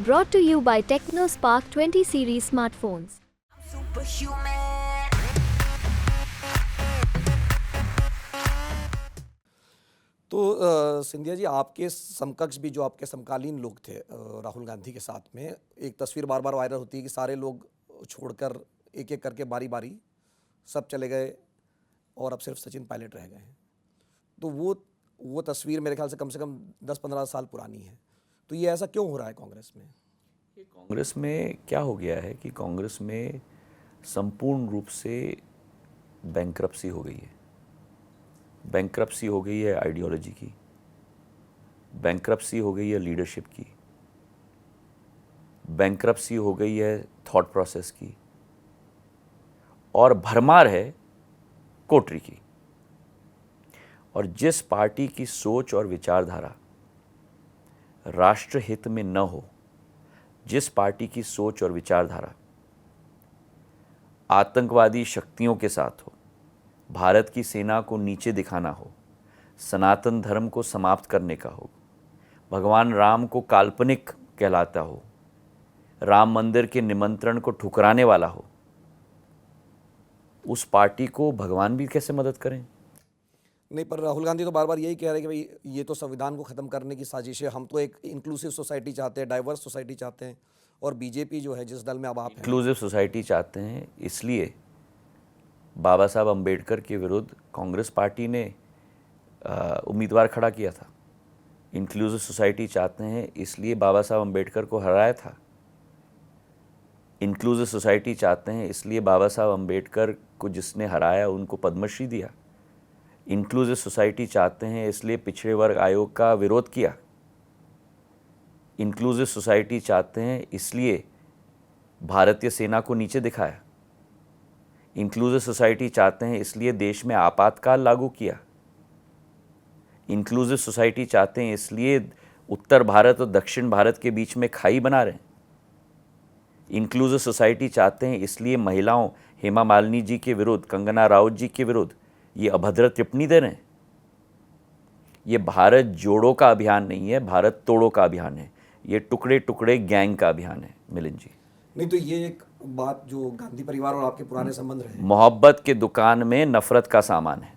Brought to you by TechnoSpark 20 series smartphones. तो सिंधिया जी, आपके समकक्ष भी जो आपके समकालीन लोग थे राहुल गांधी के साथ में, एक तस्वीर बार बार वायरल होती है कि सारे लोग छोड़कर एक एक करके बारी बारी सब चले गए और अब सिर्फ सचिन पायलट रह गए हैं। तो वो तस्वीर मेरे ख्याल से कम 10-15 साल पुरानी है। तो ये ऐसा क्यों हो रहा है कांग्रेस में? कांग्रेस में क्या हो गया है कि कांग्रेस में संपूर्ण रूप से बैंक्रप्सी हो गई है। बैंक्रप्सी हो गई है आइडियोलॉजी की, बैंक्रप्सी हो गई है लीडरशिप की, बैंक्रप्सी हो गई है थॉट प्रोसेस की, और भरमार है कोटरी की। और जिस पार्टी की सोच और विचारधारा राष्ट्रहित में न हो, जिस पार्टी की सोच और विचारधारा आतंकवादी शक्तियों के साथ हो, भारत की सेना को नीचे दिखाना हो, सनातन धर्म को समाप्त करने का हो, भगवान राम को काल्पनिक कहलाता हो, राम मंदिर के निमंत्रण को ठुकराने वाला हो, उस पार्टी को भगवान भी कैसे मदद करें? नहीं, पर राहुल गांधी तो बार बार यही कह रहे हैं कि भाई ये तो संविधान को ख़त्म करने की साजिश है, हम तो एक इंक्लूसिव सोसाइटी चाहते हैं, डाइवर्स सोसाइटी चाहते हैं। और बीजेपी जो है, जिस दल में अब आप हैं, इंक्लूसिव सोसाइटी चाहते हैं, इसलिए बाबा साहब अम्बेडकर के विरुद्ध कांग्रेस पार्टी ने उम्मीदवार खड़ा किया था। इंक्लूसिव सोसाइटी चाहते हैं, इसलिए बाबा साहब अम्बेडकर को हराया था। इंक्लूसिव सोसाइटी चाहते हैं, इसलिए बाबा साहब अम्बेडकर को जिसने हराया उनको पद्मश्री दिया। इंक्लूसिव सोसाइटी चाहते हैं, इसलिए पिछड़े वर्ग आयोग का विरोध किया। इंक्लूसिव सोसाइटी चाहते हैं, इसलिए भारतीय सेना को नीचे दिखाया। इंक्लूसिव सोसाइटी चाहते हैं, इसलिए देश में आपातकाल लागू किया। इंक्लूसिव सोसाइटी चाहते हैं, इसलिए उत्तर भारत और दक्षिण भारत के बीच में खाई बना रहे हैं। इंक्लूसिव सोसाइटी चाहते हैं, इसलिए महिलाओं हेमा मालिनी जी के विरुद्ध, कंगना राउत जी के विरुद्ध ये अभद्र टिप्पणी दे रहे हैं। ये भारत जोड़ो का अभियान नहीं है, भारत तोड़ो का अभियान है। ये टुकड़े टुकड़े गैंग का अभियान है मिलिंद जी। नहीं तो ये एक बात जो गांधी परिवार और आपके पुराने संबंध रहे, मोहब्बत के दुकान में नफरत का सामान है।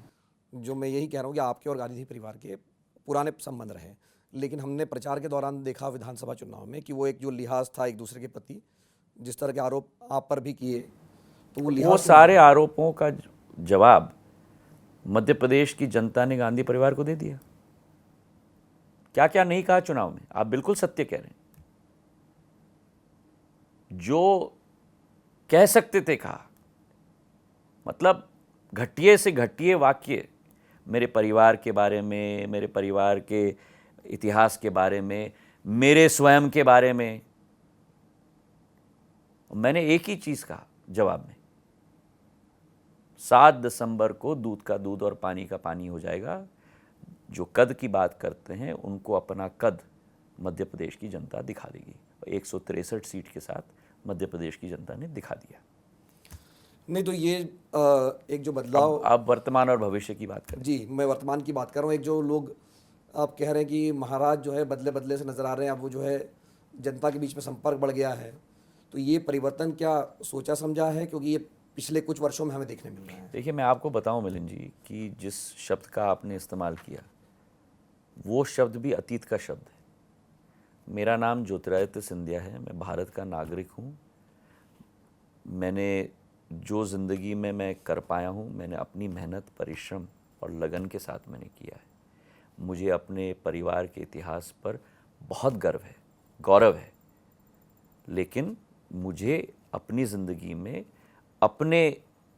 जो मैं यही कह रहा हूँ कि आपके और गांधी परिवार के पुराने संबंध रहे, लेकिन हमने प्रचार के दौरान देखा विधानसभा चुनाव में कि वो एक जो लिहाज था एक दूसरे के प्रति, जिस तरह के आरोप आप पर भी किए, तो वो सारे आरोपों का जवाब मध्य प्रदेश की जनता ने गांधी परिवार को दे दिया। क्या क्या नहीं कहा चुनाव में, आप बिल्कुल सत्य कह रहे हैं। जो कह सकते थे कहा, मतलब घटिया से घटिया वाक्य मेरे परिवार के बारे में, मेरे परिवार के इतिहास के बारे में, मेरे स्वयं के बारे में। मैंने एक ही चीज कहा जवाब में, 7 दिसंबर को दूध का दूध और पानी का पानी हो जाएगा। जो कद की बात करते हैं उनको अपना कद मध्य प्रदेश की जनता दिखा देगी। 163 सीट के साथ मध्य प्रदेश की जनता ने दिखा दिया। नहीं तो ये एक जो बदलाव, आप वर्तमान और भविष्य की बात करें। जी, मैं वर्तमान की बात कर रहा हूँ। एक जो लोग आप कह रहे हैं कि महाराज जो है बदले बदले से नजर आ रहे हैं, अब वो जो है जनता के बीच में संपर्क बढ़ गया है, तो ये परिवर्तन क्या सोचा समझा है? क्योंकि ये पिछले कुछ वर्षों में हमें देखने मिल रहा है। देखिए, मैं आपको बताऊं मिलिंद जी कि जिस शब्द का आपने इस्तेमाल किया वो शब्द भी अतीत का शब्द है। मेरा नाम ज्योतिरादित्य सिंधिया है, मैं भारत का नागरिक हूँ। मैंने जो ज़िंदगी में मैं कर पाया हूँ, मैंने अपनी मेहनत, परिश्रम और लगन के साथ मैंने किया है। मुझे अपने परिवार के इतिहास पर बहुत गर्व है, गौरव है। लेकिन मुझे अपनी ज़िंदगी में अपने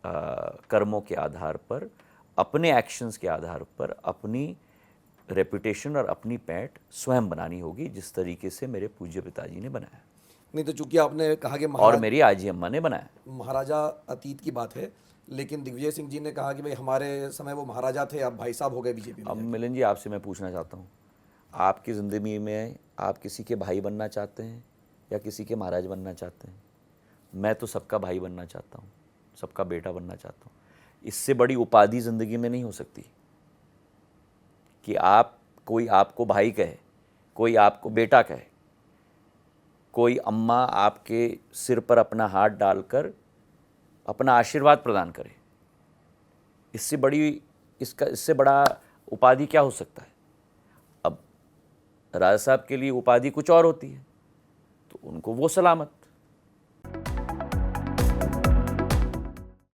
कर्मों के आधार पर, अपने एक्शंस के आधार पर अपनी रेपुटेशन और अपनी पैठ स्वयं बनानी होगी, जिस तरीके से मेरे पूज्य पिताजी ने बनाया। नहीं तो चूंकि आपने कहा कि और मेरी आजी अम्मा ने बनाया। महाराजा अतीत की बात है, लेकिन दिग्विजय सिंह जी ने कहा कि भाई हमारे समय वो महाराजा थे, अब भाई साहब हो गए बीजेपी में। अब मिलिंद जी, आपसे मैं पूछना चाहता हूँ, आपकी ज़िंदगी में आप किसी के भाई बनना चाहते हैं या किसी के महाराज बनना चाहते हैं? मैं तो सबका भाई बनना चाहता हूँ, सबका बेटा बनना चाहता हूँ। इससे बड़ी उपाधि ज़िंदगी में नहीं हो सकती कि कोई आपको भाई कहे, कोई आपको बेटा कहे, कोई अम्मा आपके सिर पर अपना हाथ डालकर अपना आशीर्वाद प्रदान करे। इससे बड़ा उपाधि क्या हो सकता है। अब राजा साहब के लिए उपाधि कुछ और होती है, तो उनको वो सलामत।